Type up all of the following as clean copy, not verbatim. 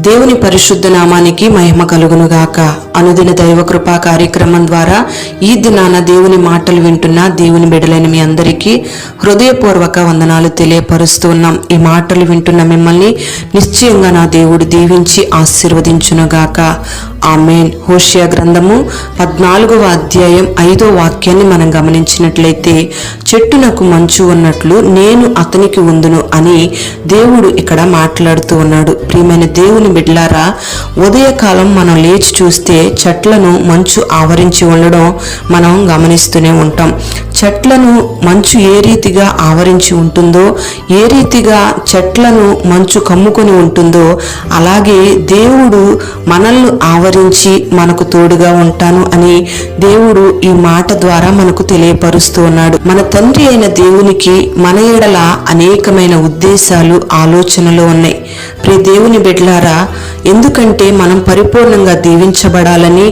దేవుని పరిశుద్ధ నామానికి మహిమ కలుగునుగాక. అనుదిన దైవ కృపా కార్యక్రమం ద్వారా ఈ దినాన దేవుని మాటలు వింటున్న దేవుని బిడ్డలైన మీ అందరికీ హృదయపూర్వక వందనాలు తెలియపరుస్తూ ఉన్నాం. ఈ మాటలు వింటున్న మిమ్మల్ని నిశ్చయంగా నా దేవుడు దీవించి ఆశీర్వదించునుగాక. ఆమేన్. హోషేయ గ్రంథము 14వ అధ్యాయం 5వ వాక్యాన్ని మనం గమనించినట్లయితే, చెట్టునకు మంచు ఉన్నట్లు నేను అతనికి ఉందును అని దేవుడు ఇక్కడ మాట్లాడుతూ ఉన్నాడు. ప్రియమైన దేవుని బిడ్డలారా, ఉదయకాలం మనం లేచి చూస్తే చెట్లను మంచు ఆవరించి ఉండడం మనం గమనిస్తూనే ఉంటాం. చెట్లను మంచు ఏ రీతిగా ఆవరించి ఉంటుందో, ఏ రీతిగా చెట్లను మంచు కమ్ముకొని ఉంటుందో, అలాగే దేవుడు మనల్ని ఆవరించి మనకు తోడుగా ఉంటాను అని దేవుడు ఈ మాట ద్వారా మనకు తెలియపరుస్తూ ఉన్నాడు. మన తండ్రి అయిన దేవునికి మన ఎడల అనేకమైన ఉద్దేశాలు, ఆలోచనలు ఉన్నాయి. ప్రియ దేవుని బిడ్డలారా, ఎందుకంటే మనం పరిపూర్ణంగా దీవించబడాలని,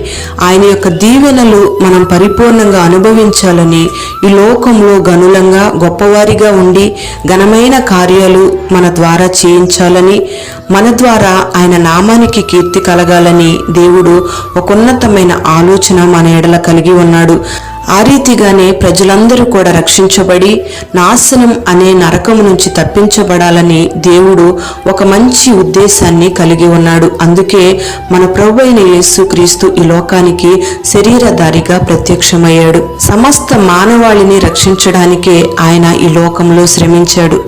ఆయన యొక్క దీవెనలు మనం పరిపూర్ణంగా అనుభవించాలని, ఈ లోకంలో గనులంగా గొప్పవారిగా ఉండి ఘనమైన కార్యాలు మన ద్వారా చేయించాలని, మన ద్వారా ఆయన నామానికి కీర్తి కలగాలని దేవుడు ఒక ఉన్నతమైన ఆలోచన మన ఎడల కలిగి ఉన్నాడు. ఆ రీతిగానే ప్రజలందరూ కూడా రక్షించబడి నాశనం అనే నరకము నుంచి తప్పించబడాలని దేవుడు ఒక మంచి ఉద్దేశాన్ని కలిగి ఉన్నాడు. అందుకే మన ప్రభు అయిన యేసుక్రీస్తు ఈ లోకానికి శరీరధారిగా ప్రత్యక్షమయ్యాడు. సమస్త మానవాళిని రక్షించడానికే ఆయన ఈ లోకంలో శ్రమించాడు.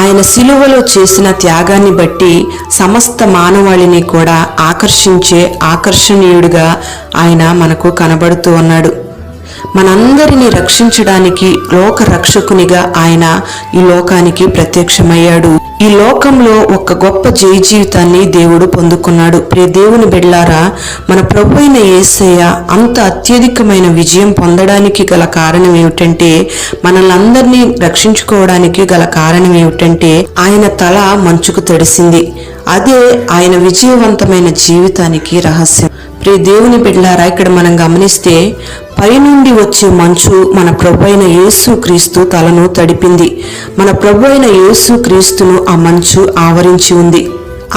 ఆయన సిలువలో చేసిన త్యాగాన్ని బట్టి సమస్త మానవాళిని కూడా ఆకర్షించే ఆకర్షణీయుడిగా ఆయన మనకు కనబడుతూ ఉన్నాడు. మనందరినీ రక్షించడానికి లోక రక్షకునిగా ఆయన ఈ లోకానికి ప్రత్యక్షమయ్యాడు. ఈ లోకంలో ఒక గొప్ప జయ జీవితాన్ని దేవుడు పొందుకున్నాడు. ప్రియ దేవుని బిడ్డలారా, మన ప్రభు అయిన యేసయ్య అంత అత్యధికమైన విజయం పొందడానికి గల కారణం ఏమిటంటే, మనల్ని అందరినీ రక్షించుకోవడానికి గల కారణం ఏమిటంటే, ఆయన తల మంచుకు తడిసింది. అదే ఆయన విజయవంతమైన జీవితానికి రహస్యం. ప్రియ దేవుని బిడ్డలారా, ఇక్కడ మనం గమనిస్తే పైనుండి వచ్చే మంచు మన ప్రభు అయిన యేసుక్రీస్తు తలను తడిపింది. మన ప్రభు అయిన యేసుక్రీస్తును ఆ మంచు ఆవరించి ఉంది.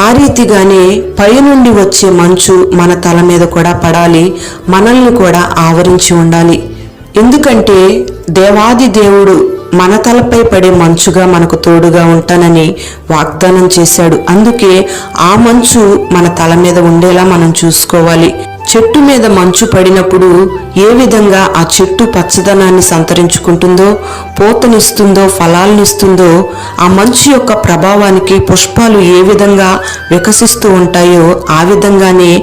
ఆ రీతిగానే పైనుండి వచ్చే మంచు మన తల మీద కూడా పడాలి, మనల్ని కూడా ఆవరించి ఉండాలి. ఎందుకంటే దేవాది దేవుడు మన తలపై పడే మంచుగా మనకు తోడుగా ఉంటానని వాగ్దానం చేశాడు. అందుకే ఆ మంచు మన తల మీద ఉండేలా మనం చూసుకోవాలి. చెట్టు మీద మంచు పడినప్పుడు ఏ విధంగా ఆ చెట్టు పచ్చదనాన్ని సంతరించుకుంటుందో, పూతనిస్తుందో, ఫలాలనిస్తుందో, ఆ మంచు యొక్క ప్రభావానికి పుష్పాలు ఏ విధంగా వికసిస్తూ ఉంటాయో, ఆ విధంగానే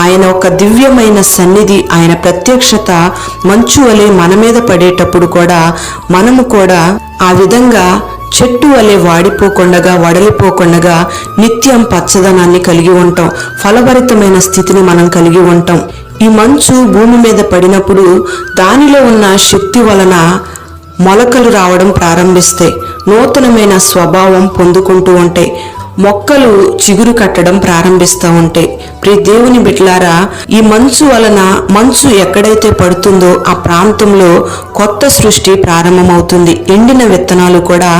ఆయన ఒక దివ్యమైన సన్నిధి, ఆయన ప్రత్యక్షత మంచు వలె మన మీద పడేటప్పుడు కూడా మనము కూడా ఆ విధంగా చెట్టు వలె వాడిపోకుండగా, వడలిపోకుండగా నిత్యం పచ్చదనాన్ని కలిగి ఉంటాం. ఫలభరితమైన స్థితిని మనం కలిగి ఉంటాం. ఈ మంచు భూమి మీద పడినప్పుడు దానిలో ఉన్న శక్తి వలన మొలకలు రావడం ప్రారంభిస్తాయి, నూతనమైన స్వభావం పొందుకుంటూ ఉంటాయి, మొక్కలు చిగురు కట్టడం ప్రారంభిస్తూ ఉంటాయి. ప్రియ దేవుని బిడ్డలారా, ఈ మంచు వలన మంచు ఎక్కడైతే పడుతుందో ఆ ప్రాంతంలో కొత్త సృష్టి ప్రారంభమవుతుంది. ఎండిన విత్తనాలు కూడా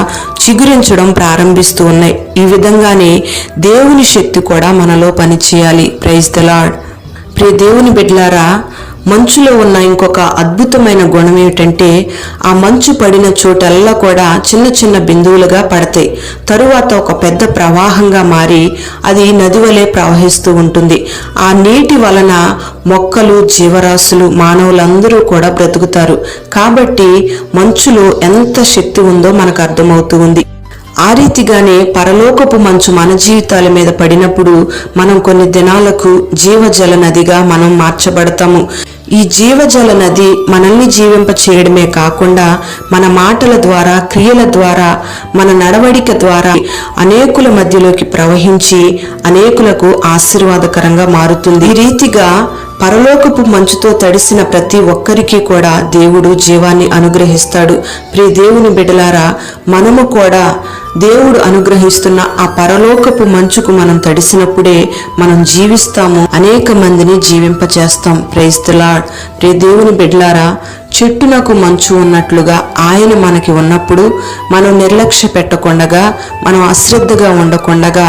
చిగురించడం ప్రారంభిస్తూ ఉన్నాయి. ఈ విధంగానే దేవుని శక్తి కూడా మనలో పనిచేయాలి. Praise the lord. ప్రియ దేవుని బిడ్డలారా, మంచులో ఉన్న ఇంకొక అద్భుతమైన గుణం ఏమిటంటే, ఆ మంచు పడిన చోటల్లా కూడా చిన్న చిన్న బిందువులుగా పడతాయి. తరువాత ఒక పెద్ద ప్రవాహంగా మారి అది నది వలె ప్రవహిస్తూ ఉంటుంది. ఆ నీటి వలన మొక్కలు, జీవరాశులు, మానవులందరూ కూడా బ్రతుకుతారు. కాబట్టి మంచులో ఎంత శక్తి ఉందో మనకు అర్థమవుతూ ఉంది. ఆ రీతిగానే పరలోకపు మంచు మన జీవితాల మీద పడినప్పుడు మనం కొన్ని దినాలకు జీవజల నదిగా మనం మార్చబడతాము. ఈ జీవజల నది మనల్ని జీవింప చేయడమే కాకుండా మన మాటల ద్వారా, క్రియల ద్వారా, మన నడవడిక ద్వారా అనేకుల మధ్యలోకి ప్రవహించి అనేకులకు ఆశీర్వాదకరంగా మారుతుంది. ఈ రీతిగా పరలోకపు మంచుతో తడిసిన ప్రతి ఒక్కరికి కూడా దేవుడు జీవాన్ని అనుగ్రహిస్తాడు. ప్రియ దేవుని బిడ్డలారా, మనము కూడా దేవుడు అనుగ్రహిస్తున్న ఆ పరలోకపు మంచుకు మనం తడిసినప్పుడే మనం జీవిస్తాము, అనేక మందిని జీవింపచేస్తాం. Praise the lord. ప్రియ దేవుని బిడ్డలారా, చెట్టునకు మంచు ఉన్నట్లుగా ఆయన మనకి ఉన్నప్పుడు మనం నిర్లక్ష్య పెట్టకుండగా, మనం అశ్రద్ధగా ఉండకుండగా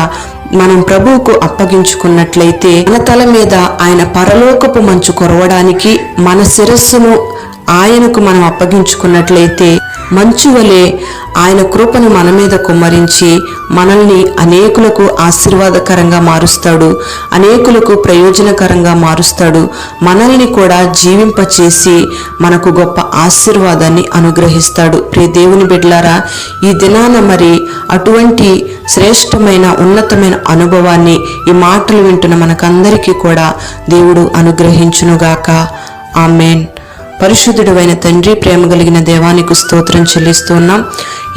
మనం ప్రభువుకు అప్పగించుకున్నట్లయితే మన తల మీద ఆయన పరలోకపు మంచు కురవడానికి, మన శిరస్సును ఆయనకు మనం అప్పగించుకున్నట్లయితే మంచు వలె ఆయన కృపను మన మీద కుమ్మరించి మనల్ని అనేకులకు ఆశీర్వాదకరంగా మారుస్తాడు, అనేకులకు ప్రయోజనకరంగా మారుస్తాడు. మనల్ని కూడా జీవింపచేసి మనకు గొప్ప ఆశీర్వాదాన్ని అనుగ్రహిస్తాడు. ప్రియ దేవుని బిడ్డలారా, ఈ దినాన మరి అటువంటి శ్రేష్టమైన ఉన్నతమైన అనుభవాన్ని ఈ మాటలు వింటున్న మనకందరికీ కూడా దేవుడు అనుగ్రహించునుగాక. ఆమేన్. పరిశుద్ధుడైన తండ్రి, ప్రేమ కలిగిన దేవానికి స్తోత్రం చెల్లిస్తున్నాం.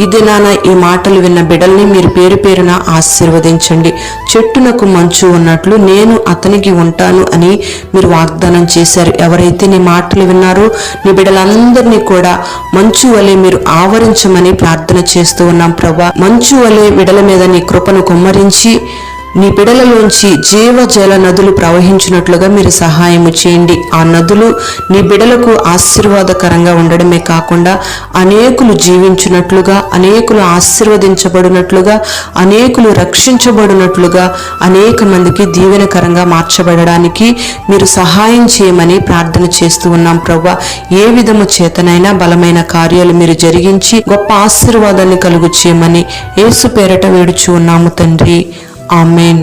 ఈ దినాన ఈ మాటలు విన్న బిడ్డల్ని మీరు పేరు పేరున ఆశీర్వదించండి. చెట్టునకు మంచు ఉన్నట్లు నేను అతనికి ఉంటాను అని మీరు వాగ్దానం చేశారు. ఎవరైతే నీ మాటలు విన్నారో నీ బిడ్డలందరినీ కూడా మంచు వలె మీరు ఆవరించమని ప్రార్థన చేస్తూ ఉన్నాం ప్రభా. మంచు వలె బిడ్డల మీద నీ కృపను కుమ్మరించి నీ బిడలలోంచి జీవజల నదులు ప్రవహించినట్లుగా మీరు సహాయము చేయండి. ఆ నదులు నీ బిడలకు ఆశీర్వాదకరంగా ఉండడమే కాకుండా అనేకులు జీవించినట్లుగా, అనేకులు ఆశీర్వదించబడినట్లుగా, అనేకులు రక్షించబడినట్లుగా, అనేక మందికి దీవెనకరంగా మార్చబడడానికి మీరు సహాయం చేయమని ప్రార్థన చేస్తూ ఉన్నాం ప్రభా. ఏ విధము చేతనైనా బలమైన కార్యాలు మీరు జరిగించి గొప్ప ఆశీర్వాదాన్ని కలుగు చేయమని యేసు పేరట వేడుచు ఉన్నాము తండ్రి. ఆమేన్.